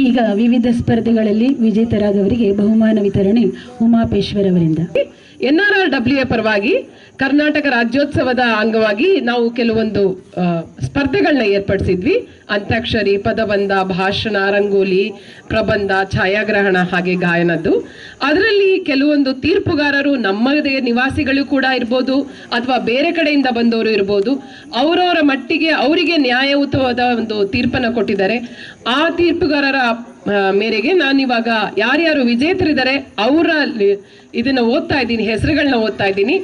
ಈಗ ವಿವಿಧ ಸ್ಪರ್ಧೆಗಳಲ್ಲಿ ವಿಜೇತರಾದವರಿಗೆ ಬಹುಮಾನ ವಿತರಣೆ ಉಮಾಪೇಶ್ವರ್ ಅವರಿಂದ. NRRWA ಪರವಾಗಿ ಕರ್ನಾಟಕ ರಾಜ್ಯೋತ್ಸವದ ಅಂಗವಾಗಿ ನಾವು ಕೆಲವೊಂದು ಸ್ಪರ್ಧೆಗಳನ್ನ ಏರ್ಪಡಿಸಿದ್ವಿ. ಅಂತ್ಯಾಕ್ಷರಿ, ಪದಬಂಧ, ಭಾಷಣ, ರಂಗೋಲಿ, ಪ್ರಬಂಧ, ಛಾಯಾಗ್ರಹಣ ಹಾಗೆ ಗಾಯನದ್ದು. ಅದರಲ್ಲಿ ಕೆಲವೊಂದು ತೀರ್ಪುಗಾರರು ನಮ್ಮದೇ ನಿವಾಸಿಗಳು ಕೂಡ ಇರ್ಬೋದು ಅಥವಾ ಬೇರೆ ಕಡೆಯಿಂದ ಬಂದವರು ಇರ್ಬೋದು. ಅವರವರ ಮಟ್ಟಿಗೆ ಅವರಿಗೆ ನ್ಯಾಯಯುತವಾದ ಒಂದು ತೀರ್ಪನ್ನು ಕೊಟ್ಟಿದ್ದಾರೆ. ಆ ತೀರ್ಪುಗಾರರ ಮೇರೆಗೆ ನಾನಿವಾಗ ಯಾರ್ಯಾರು ವಿಜೇತರಿದ್ದಾರೆ ಅವರ ಇದನ್ನ ಓದ್ತಾ ಇದ್ದೀನಿ, ಹೆಸರುಗಳನ್ನ ಓದ್ತಾ ಇದ್ದೀನಿ.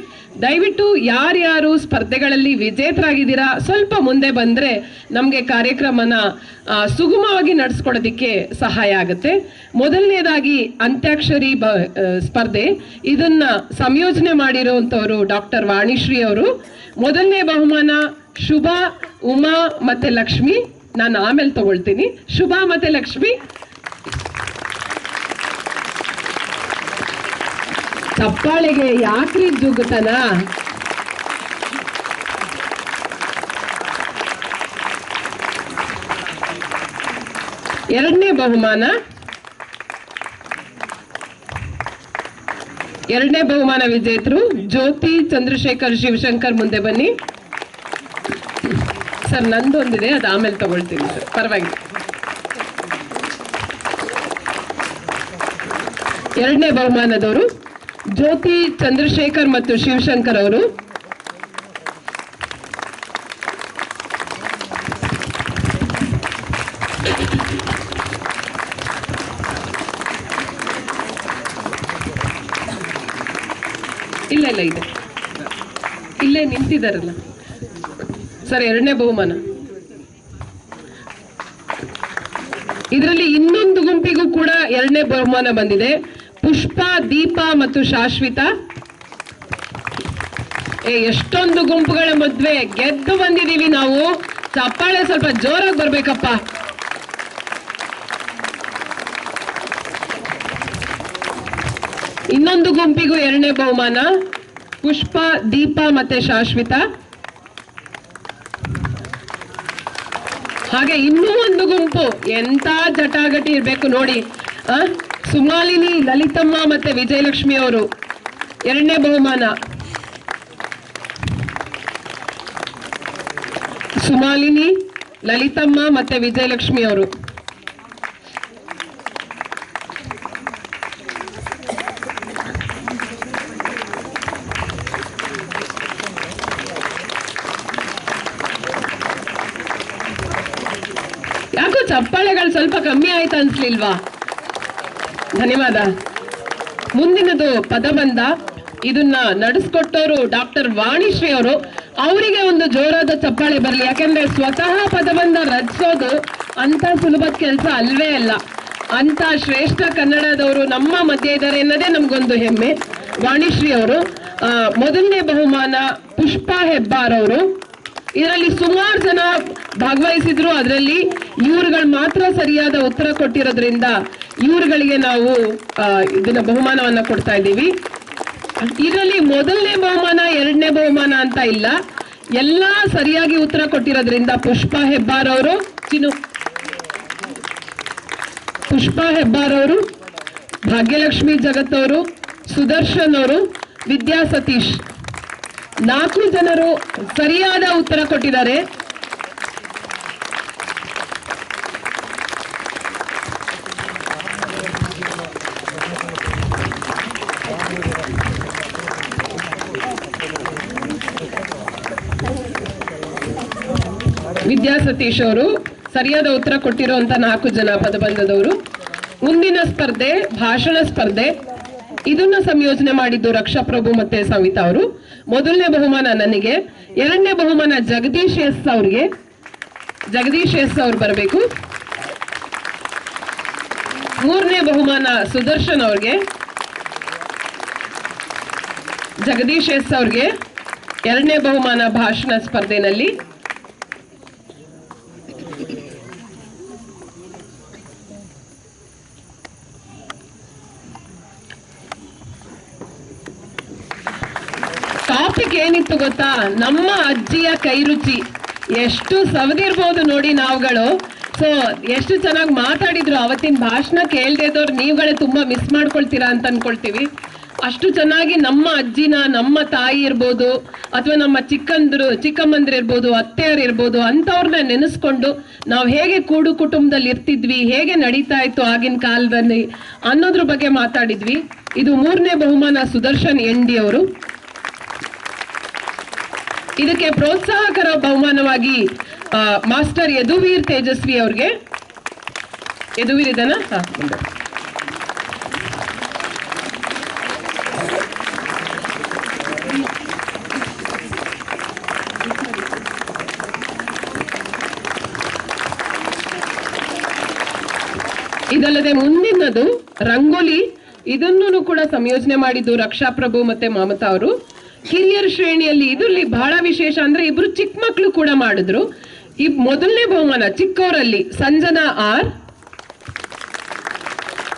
ದಯವಿಟ್ಟು ಯಾರ್ಯಾರು ಸ್ಪರ್ಧೆಗಳಲ್ಲಿ ವಿಜೇತರಾಗಿದ್ದೀರಾ ಸ್ವಲ್ಪ ಮುಂದೆ ಬಂದ್ರೆ ನಮಗೆ ಕಾರ್ಯಕ್ರಮನ ಸುಗಮವಾಗಿ ನಡೆಸ್ಕೊಡೋದಿಕ್ಕೆ ಸಹಾಯ ಆಗುತ್ತೆ. ಮೊದಲನೇದಾಗಿ ಅಂತ್ಯಾಕ್ಷರಿ ಸ್ಪರ್ಧೆ, ಇದನ್ನ ಸಂಯೋಜನೆ ಮಾಡಿರುವಂತವರು ಡಾಕ್ಟರ್ ವಾಣಿಶ್ರೀ ಅವರು. ಮೊದಲನೇ ಬಹುಮಾನ ಶುಭಾ, ಉಮಾ ಮತ್ತೆ ಲಕ್ಷ್ಮಿ. ನಾನು ಆಮೇಲೆ ತಗೊಳ್ತೀನಿ. ಶುಭಾ ಮತ್ತೆ ಲಕ್ಷ್ಮಿ. ಚಪ್ಪಾಳೆಗೆ ಯಾಕ್ರಿ ಜುಗುತನ? ಎರಡನೇ ಬಹುಮಾನ ವಿಜೇತರು ಜ್ಯೋತಿ ಚಂದ್ರಶೇಖರ್ ಶಿವಶಂಕರ್. ಮುಂದೆ ಬನ್ನಿ ಸರ್. ನಂದೊಂದಿದೆ, ಅದು ಆಮೇಲೆ ತಗೊಳ್ತೀನಿ ಸರ್, ಪರವಾಗಿಲ್ಲ. ಎರಡನೇ ಬಹುಮಾನದವರು ಜ್ಯೋತಿ ಚಂದ್ರಶೇಖರ್ ಮತ್ತು ಶಿವಶಂಕರ್ ಅವರು. ಇಲ್ಲ ಇದೆ, ಇಲ್ಲೇ ನಿಂತಿದ್ದಾರಲ್ಲ ಸರ್. ಎರಡನೇ ಬಹುಮಾನ ಇದರಲ್ಲಿ ಇನ್ನೊಂದು ಗುಂಪಿಗೂ ಕೂಡ ಎರಡನೇ ಬಹುಮಾನ ಬಂದಿದೆ. ಪುಷ್ಪ, ದೀಪ ಮತ್ತು ಶಾಶ್ವಿತ. ಎಷ್ಟೊಂದು ಗುಂಪುಗಳ ಮಧ್ಯೆ ಗೆದ್ದು ಬಂದಿದೀವಿ ನಾವು. ಚಪ್ಪಾಳೆ ಸ್ವಲ್ಪ ಜೋರಾಗಿ ಬರ್ಬೇಕಪ್ಪ. ಇನ್ನೊಂದು ಗುಂಪಿಗೂ ಎರಡನೇ ಬಹುಮಾನ ಪುಷ್ಪ, ದೀಪ ಮತ್ತೆ ಶಾಶ್ವಿತ. ಹಾಗೆ ಇನ್ನೂ ಒಂದು ಗುಂಪು, ಎಂತ ಜಟಾಗಟಿ ಇರ್ಬೇಕು ನೋಡಿ. ಸುಮಾಲಿನಿ, ಲಲಿತಮ್ಮ ಮತ್ತೆ ವಿಜಯಲಕ್ಷ್ಮಿ ಅವರು ಎರಡನೇ ಬಹುಮಾನ. ಸುಮಾಲಿನಿ, ಲಲಿತಮ್ಮ ಮತ್ತೆ ವಿಜಯಲಕ್ಷ್ಮಿ ಅವರು. ಯಾಕೋ ಚಪ್ಪಾಳೆಗಳು ಸ್ವಲ್ಪ ಕಮ್ಮಿ ಆಯ್ತು ಅನ್ಸ್ಲಿಲ್ವಾ? ಧನ್ಯವಾದ. ಮುಂದಿನದು ಪದಬಂಧ. ಇದನ್ನ ನಡೆಸ್ಕೊಟ್ಟವರು ಡಾಕ್ಟರ್ ವಾಣಿಶ್ರೀ ಅವರು. ಅವರಿಗೆ ಒಂದು ಜೋರಾದ ಚಪ್ಪಾಳೆ ಬರಲಿ. ಯಾಕೆಂದ್ರೆ ಸ್ವತಃ ಪದಬಂಧ ರಚಿಸೋದು ಅಂತ ಸುಲಭದ ಕೆಲಸ ಅಲ್ವೇ ಅಲ್ಲ. ಅಂತ ಶ್ರೇಷ್ಠ ಕನ್ನಡದವರು ನಮ್ಮ ಮಧ್ಯೆ ಇದ್ದಾರೆ ಅನ್ನೋದೇ ನಮ್ಗೊಂದು ಹೆಮ್ಮೆ. ವಾಣಿಶ್ರೀ ಅವರು. ಮೊದಲನೇ ಬಹುಮಾನ ಪುಷ್ಪ ಹೆಬ್ಬಾರ್ ಅವರು. ಇದರಲ್ಲಿ ಸುಮಾರು ಜನ ಭಾಗವಹಿಸಿದ್ರು. ಅದರಲ್ಲಿ ಇವ್ರುಗಳು ಮಾತ್ರ ಸರಿಯಾದ ಉತ್ತರ ಕೊಟ್ಟಿರೋದ್ರಿಂದ ಇವ್ರುಗಳಿಗೆ ನಾವು ಇದನ್ನ ಬಹುಮಾನವನ್ನ ಕೊಡ್ತಾ ಇದ್ದೀವಿ. ಇದರಲ್ಲಿ ಮೊದಲನೇ ಬಹುಮಾನ, ಎರಡನೇ ಬಹುಮಾನ ಅಂತ ಇಲ್ಲ, ಎಲ್ಲಾ ಸರಿಯಾಗಿ ಉತ್ತರ ಕೊಟ್ಟಿರೋದ್ರಿಂದ ಪುಷ್ಪ ಹೆಬ್ಬಾರ್ ಅವರು, ಪುಷ್ಪ ಹೆಬ್ಬಾರ್ ಅವರು, ಭಾಗ್ಯಲಕ್ಷ್ಮಿ ಜಗತ್ ಅವರು, ಸುದರ್ಶನ್ ಅವರು, ವಿದ್ಯಾ ಸತೀಶ್, 4 ಜನರು ಸರಿಯಾದ ಉತ್ತರ ಕೊಟ್ಟಿದ್ದಾರೆ. ವಿದ್ಯಾ ಸತೀಶ್ ಅವರು ಸರಿಯಾದ ಉತ್ತರ ಕೊಟ್ಟಿರುವಂತ 4 ಜನ ಪದಬಂಧದವರು. ಮುಂದಿನ ಸ್ಪರ್ಧೆ ಭಾಷಣ ಸ್ಪರ್ಧೆ. ಇದನ್ನ ಸಂಯೋಜನೆ ಮಾಡಿದ್ದು ರಕ್ಷಾಪ್ರಭು ಮತ್ತೆ ಸವಿತಾ ಅವರು. ಮೊದಲನೇ ಬಹುಮಾನ ನನಗೆ, ಎರಡನೇ ಬಹುಮಾನ ಜಗದೀಶ್ ಎಸ್ ಅವ್ರಿಗೆ. ಜಗದೀಶ್ ಎಸ್ ಅವ್ರು ಬರಬೇಕು. ಮೂರನೇ ಬಹುಮಾನ ಸುದರ್ಶನ್ ಅವ್ರಿಗೆ. ಜಗದೀಶ್ ಎಸ್ ಅವ್ರಿಗೆ ಎರಡನೇ ಬಹುಮಾನ ಭಾಷಣ ಸ್ಪರ್ಧೆನಲ್ಲಿ. ಟಾಪಿಕ್ ಏನಿತ್ತು ಗೊತ್ತಾ? ನಮ್ಮ ಅಜ್ಜಿಯ ಕೈ ರುಚಿ. ಎಷ್ಟು ಸವದಿರ್ಬೋದು ನೋಡಿ ನಾವುಗಳು. ಸೊ ಎಷ್ಟು ಚೆನ್ನಾಗಿ ಮಾತಾಡಿದ್ರು. ಅವತ್ತಿನ ಭಾಷಣ ಕೇಳದೇ ಇದ್ದವ್ರು ನೀವುಗಳೇ ತುಂಬಾ ಮಿಸ್ ಮಾಡ್ಕೊಳ್ತೀರಾ ಅಂತ ಅನ್ಕೊಳ್ತೀವಿ. ಅಷ್ಟು ಚೆನ್ನಾಗಿ ನಮ್ಮ ಅಜ್ಜಿನ, ನಮ್ಮ ತಾಯಿ ಇರ್ಬೋದು ಅಥವಾ ನಮ್ಮ ಚಿಕ್ಕಮ್ಮಂದ್ರು ಇರ್ಬೋದು, ಅತ್ತೆಯರು ಇರ್ಬೋದು, ಅಂಥವ್ರನ್ನ ನೆನೆಸ್ಕೊಂಡು ನಾವು ಹೇಗೆ ಕೂಡು ಕುಟುಂಬದಲ್ಲಿ ಇರ್ತಿದ್ವಿ, ಹೇಗೆ ನಡೀತಾ ಇತ್ತು ಆಗಿನ ಕಾಲದಲ್ಲಿ ಅನ್ನೋದ್ರ ಬಗ್ಗೆ ಮಾತಾಡಿದ್ವಿ. ಇದು 3ನೇ ಬಹುಮಾನ ಸುದರ್ಶನ್ ND ಅವರು. ಇದಕ್ಕೆ ಪ್ರೋತ್ಸಾಹಕರ ಬಹುಮಾನವಾಗಿ ಮಾಸ್ಟರ್ ಯದುವೀರ್ ತೇಜಸ್ವಿ ಅವ್ರಿಗೆ. ಯದುವೀರ್ ಇದನ್ನ ಇದಲ್ಲದೆ ಮುಂದಿನದು ರಂಗೋಲಿ. ಇದನ್ನು ಕೂಡ ಸಂಯೋಜನೆ ಮಾಡಿದ್ದು ರಕ್ಷಾ ಪ್ರಭು ಮತ್ತೆ ಮಮತಾ ಅವರು. ಕಿರಿಯರ ಶ್ರೇಣಿಯಲ್ಲಿ ಇದರಲ್ಲಿ ಬಹಳ ವಿಶೇಷ ಅಂದ್ರೆ ಇಬ್ರು ಚಿಕ್ಕ ಮಕ್ಕಳು ಕೂಡ ಮಾಡಿದ್ರು. ಈ ಮೊದಲನೇ ಬಹುಮಾನ ಚಿಕ್ಕವರಲ್ಲಿ ಸಂಜನಾ R.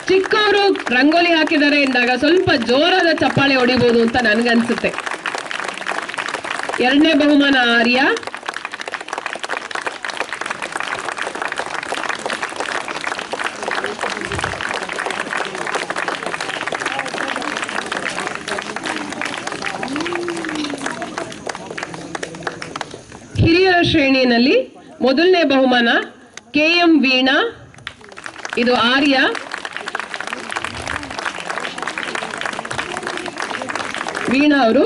ಚಿಕ್ಕವರು ರಂಗೋಲಿ ಹಾಕಿದ್ದಾರೆ ಎಂದಾಗ ಸ್ವಲ್ಪ ಜೋರಾದ ಚಪ್ಪಾಳೆ ಹೊಡಿಬಹುದು ಅಂತ ನನ್ಗನ್ಸುತ್ತೆ. 2ನೇ ಬಹುಮಾನ ಆರ್ಯ. ಹಿರಿಯರ ಶ್ರೇಣಿಯಲ್ಲಿ ಮೊದಲನೇ ಬಹುಮಾನ KM ವೀಣಾ, ಇದು ಆರ್ಯ. ವೀಣಾ ಅವರು.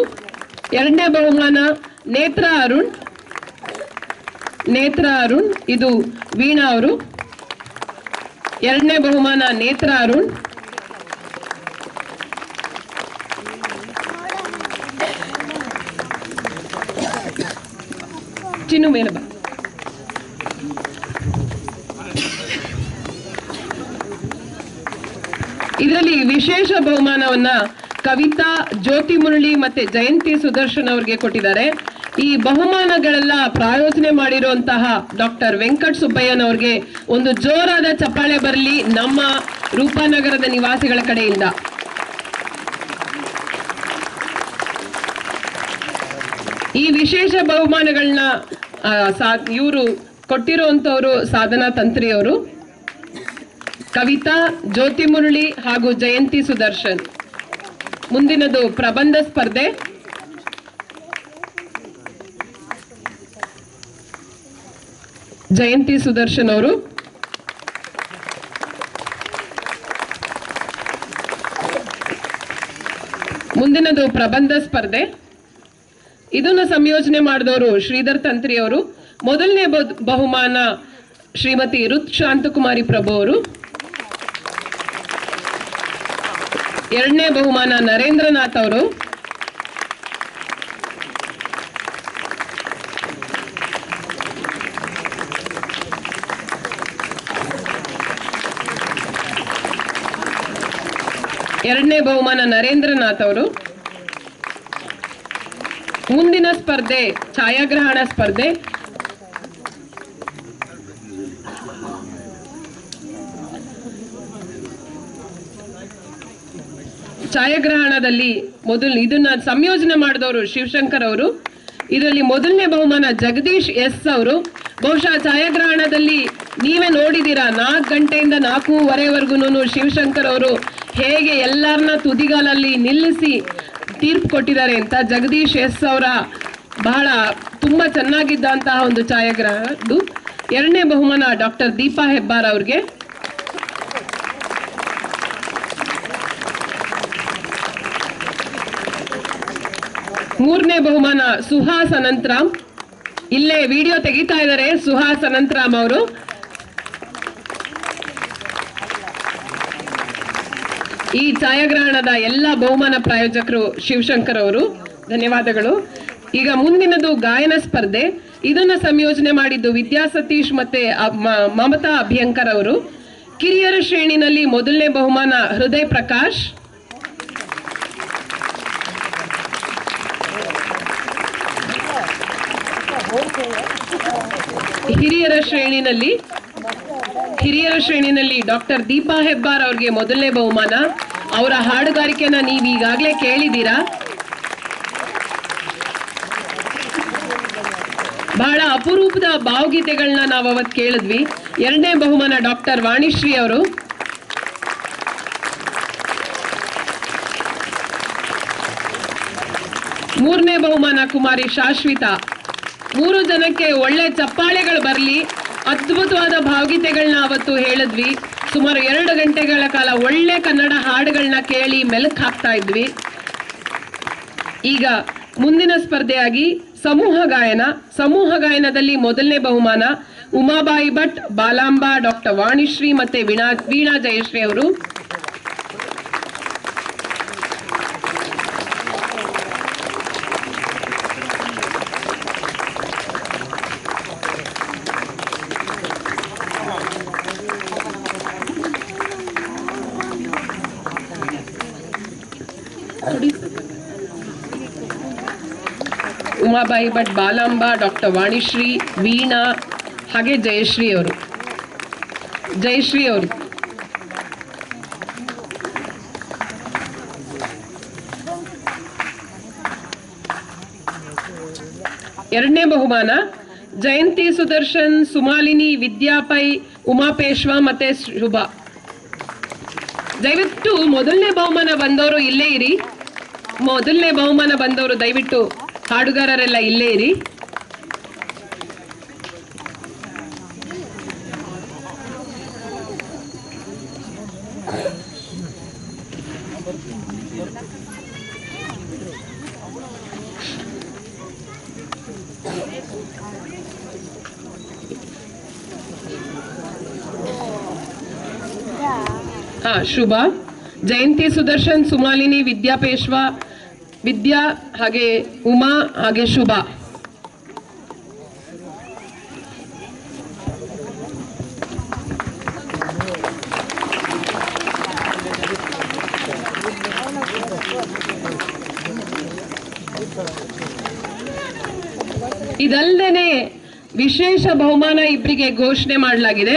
2ನೇ ಬಹುಮಾನ ನೇತ್ರ ಅರುಣ್, ಇದು ವೀಣಾ ಅವರು. 2ನೇ ಬಹುಮಾನ ನೇತ್ರ ಅರುಣ್. ಚಿನ್ನು ಮೇಲೆ ಬಾ. ಇದರಲ್ಲಿ ವಿಶೇಷ ಬಹುಮಾನವನ್ನ ಕವಿತಾ, ಜ್ಯೋತಿ ಮುರಳಿ ಮತ್ತೆ ಜಯಂತಿ ಸುದರ್ಶನ್ ಅವರಿಗೆ ಕೊಟ್ಟಿದ್ದಾರೆ. ಈ ಬಹುಮಾನಗಳೆಲ್ಲ ಪ್ರಾಯೋಜನೆ ಮಾಡಿರುವಂತಹ ಡಾಕ್ಟರ್ ವೆಂಕಟ್ ಸುಬ್ಬಯ್ಯನವ್ರಿಗೆ ಒಂದು ಜೋರಾದ ಚಪ್ಪಾಳೆ ಬರಲಿ ನಮ್ಮ ರೂಪಾನಗರದ ನಿವಾಸಿಗಳ ಕಡೆಯಿಂದ. ಈ ವಿಶೇಷ ಬಹುಮಾನಗಳನ್ನ ಇವರು ಕೊಟ್ಟಿರುವಂತವರು ಸಾಧನಾ ತಂತ್ರಿ ಅವರು, ಕವಿತಾ, ಜ್ಯೋತಿ ಮುರಳಿ ಹಾಗೂ ಜಯಂತಿ ಸುದರ್ಶನ್. ಮುಂದಿನದು ಪ್ರಬಂಧ ಸ್ಪರ್ಧೆ. ಜಯಂತಿ ಸುದರ್ಶನ್ ಅವರು. ಮುಂದಿನದು ಪ್ರಬಂಧ ಸ್ಪರ್ಧೆ. ಇದನ್ನು ಸಂಯೋಜನೆ ಮಾಡಿದವರು ಶ್ರೀಧರ್ ತಂತ್ರಿ ಅವರು. ಮೊದಲನೇ ಬಹುಮಾನ ಶ್ರೀಮತಿ ರುತ್ ಶಾಂತಕುಮಾರಿ ಪ್ರಭು ಅವರು. 2ನೇ ಬಹುಮಾನ ನರೇಂದ್ರನಾಥ್ ಅವರು. 2ನೇ ಬಹುಮಾನ ನರೇಂದ್ರನಾಥ್ ಅವರು. ಮುಂದಿನ ಸ್ಪರ್ಧೆ ಛಾಯಾಗ್ರಹಣ ಸ್ಪರ್ಧೆ. ಛಾಯಾಗ್ರಹಣದಲ್ಲಿ ಇದನ್ನ ಸಂಯೋಜನೆ ಮಾಡಿದವರು ಶಿವಶಂಕರ್ ಅವರು. ಇದರಲ್ಲಿ ಮೊದಲನೇ ಬಹುಮಾನ ಜಗದೀಶ್ S ಅವರು. ಬಹುಶಃ ಛಾಯಾಗ್ರಹಣದಲ್ಲಿ ನೀವೇ ನೋಡಿದೀರಾ, 4 ಗಂಟೆಯಿಂದ 4:15ವರೆಗೂ ಶಿವಶಂಕರ್ ಅವರು ಹೇಗೆ ಎಲ್ಲರನ್ನ ತುದಿಗಾಲಲ್ಲಿ ನಿಲ್ಲಿಸಿ ತೀರ್ಪು ಕೊಟ್ಟಿದ್ದಾರೆ ಅಂತ. ಜಗದೀಶ್ S ಅವರ ಬಹಳ ತುಂಬಾ ಚೆನ್ನಾಗಿದ್ದಂತಹ ಒಂದು ಛಾಯಾಗ್ರಹದ್ದು. 2ನೇ ಬಹುಮಾನ ಡಾಕ್ಟರ್ ದೀಪಾ ಹೆಬ್ಬಾರ್ ಅವ್ರಿಗೆ. ಮೂರನೇ ಬಹುಮಾನ ಸುಹಾಸ್ ಅನಂತರಾಮ್. ಇಲ್ಲೇ ವಿಡಿಯೋ ತೆಗಿತಾ ಇದ್ದಾರೆ ಸುಹಾಸ್ ಅನಂತರಾಮ್ ಅವರು. ಈ ಛಾಯಾಗ್ರಹಣದ ಎಲ್ಲ ಬಹುಮಾನ ಪ್ರಾಯೋಜಕರು ಶಿವಶಂಕರ್ ಅವರು, ಧನ್ಯವಾದಗಳು. ಈಗ ಮುಂದಿನದು ಗಾಯನ ಸ್ಪರ್ಧೆ. ಇದನ್ನ ಸಂಯೋಜನೆ ಮಾಡಿದ್ದು ವಿದ್ಯಾ ಸತೀಶ್ ಮತ್ತೆ ಮಮತಾ ಅಭ್ಯಂಕರ್ ಅವರು. ಕಿರಿಯರ ಶ್ರೇಣಿನಲ್ಲಿ ಮೊದಲನೇ ಬಹುಮಾನ ಹೃದಯ್ ಪ್ರಕಾಶ್. ಹಿರಿಯರ ಶ್ರೇಣಿನಲ್ಲಿ ಡಾಕ್ಟರ್ ದೀಪಾ ಹೆಬ್ಬಾರ್ ಅವ್ರಿಗೆ ಮೊದಲನೇ ಬಹುಮಾನ. ಅವರ ಹಾಡುಗಾರಿಕೆನ ನೀವು ಈಗಾಗಲೇ ಕೇಳಿದ್ದೀರಾ. ಬಹಳ ಅಪರೂಪದ ಭಾವಗೀತೆಗಳನ್ನ ನಾವು ಅವತ್ತು ಕೇಳಿದ್ವಿ. ಎರಡನೇ ಬಹುಮಾನ ಡಾಕ್ಟರ್ ವಾಣಿಶ್ರೀ ಅವರು. ಮೂರನೇ ಬಹುಮಾನ ಕುಮಾರಿ ಶಾಶ್ವಿತಾ. 3 ಜನಕ್ಕೆ ಒಳ್ಳೆ ಚಪ್ಪಾಳೆಗಳು ಬರಲಿ. ಅದ್ಭುತವಾದ ಭಾವಗೀತೆಗಳನ್ನ ಅವತ್ತು ಹೇಳಿದ್ವಿ. ಸುಮಾರು 2 ಗಂಟೆಗಳ ಕಾಲ ಒಳ್ಳೆ ಕನ್ನಡ ಹಾಡುಗಳನ್ನ ಕೇಳಿ ಮೆಲುಕು ಹಾಕ್ತಾ ಇದ್ವಿ. ಈಗ ಮುಂದಿನ ಸ್ಪರ್ಧೆಯಾಗಿ ಸಮೂಹ ಗಾಯನದಲ್ಲಿ ಮೊದಲನೇ ಬಹುಮಾನ ಉಮಾಬಾಯಿ ಭಟ್, ಬಾಲಾಂಬಾ, ಡಾಕ್ಟರ್ ವಾಣಿಶ್ರೀ ಮತ್ತೆ ವೀಣಾ ಜಯಶ್ರೀ ಅವರು. ಉಮಾಬಾಯಿ ಭಟ್, ಬಾಲಾಂಬಾ, ಡಾಕ್ಟರ್ ವಾಣಿಶ್ರೀ, ವೀಣಾ ಹಾಗೆ ಜಯಶ್ರೀ ಅವರು. ಎರಡನೇ ಬಹುಮಾನ ಜಯಂತಿ ಸುದರ್ಶನ್, ಸುಮಾಲಿನಿ, ವಿದ್ಯಾ ಪೈ, ಉಮಾ ಪೇಶ್ವಾ ಮತ್ತೆ ಶುಭಾ. ದಯವಿಟ್ಟು ಮೊದಲನೇ ಬಹುಮಾನ ಬಂದವರು ಇಲ್ಲೇ ಇರಿ. ಮೊದಲನೇ ಬಹುಮಾನ ಬಂದವರು ದಯವಿಟ್ಟು ಹಾಡುಗಾರರೆಲ್ಲ ಇಲ್ಲೇ ಇರಿ. ಶುಭಾ, ಜಯಂತಿ ಸುದರ್ಶನ್, ಸುಮಾಲಿನಿ, ವಿದ್ಯಾ ಪೇಶ್ವಾ, ವಿದ್ಯಾ ಹಾಗೆ ಉಮಾ ಹಾಗೆ ಶುಭಾ. ಇದಲ್ಲದೆ ವಿಶೇಷ ಬಹುಮಾನ ಇಬ್ಬರಿಗೆ ಘೋಷಣೆ ಮಾಡಲಾಗಿದೆ.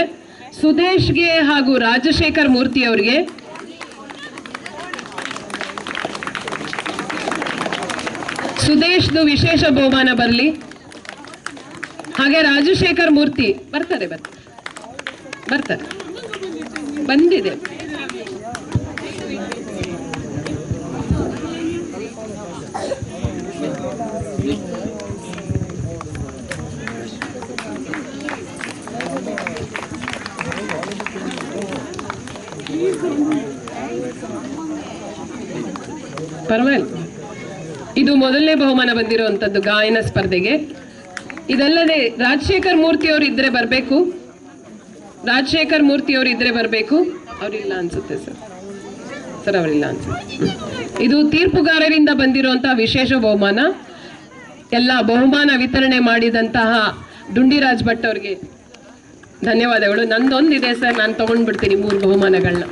ಸುದೇಶ್ಗೆ ಹಾಗೂ ರಾಜಶೇಖರ್ ಮೂರ್ತಿ ಅವರಿಗೆ. ಸುದೇಶ್ದು ವಿಶೇಷ ಬಹುಮಾನ ಬರಲಿ. ಹಾಗೆ ರಾಜಶೇಖರ್ ಮೂರ್ತಿ ಬರ್ತಾರೆ ಬಂದಿದೆ. ಪರವಾಗಿಲ್ಲ. ಇದು ಮೊದಲನೇ ಬಹುಮಾನ ಬಂದಿರುವಂತದ್ದು ಗಾಯನ ಸ್ಪರ್ಧೆಗೆ. ಇದಲ್ಲದೆ ರಾಜಶೇಖರ್ ಮೂರ್ತಿ ಅವರು ಇದ್ರೆ ಬರಬೇಕು. ಅವರಿಲ್ಲ ಅನ್ಸುತ್ತೆ ಸರ್ ಅವರಿಲ್ಲ ಅನ್ಸುತ್ತೆ. ಇದು ತೀರ್ಪುಗಾರರಿಂದ ಬಂದಿರುವಂತಹ ವಿಶೇಷ ಬಹುಮಾನ. ಎಲ್ಲ ಬಹುಮಾನ ವಿತರಣೆ ಮಾಡಿದಂತಹ ಡುಂಡಿರಾಜ್ ಭಟ್ ಅವರಿಗೆ ಧನ್ಯವಾದಗಳು. ನಂದೊಂದಿದೆ ಸರ್, ನಾನು ತಗೊಂಡ್ಬಿಡ್ತೀನಿ 3 ಬಹುಮಾನಗಳನ್ನ.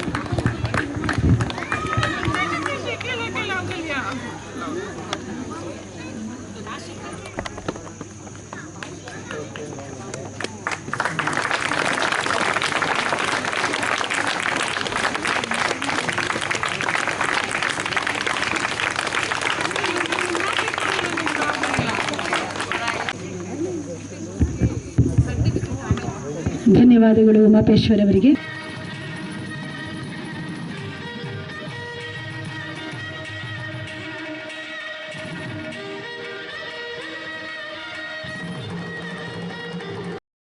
ಧನ್ಯವಾದಗಳು ಉಮಾಪೇಶ್ವರ್ ಅವರಿಗೆ.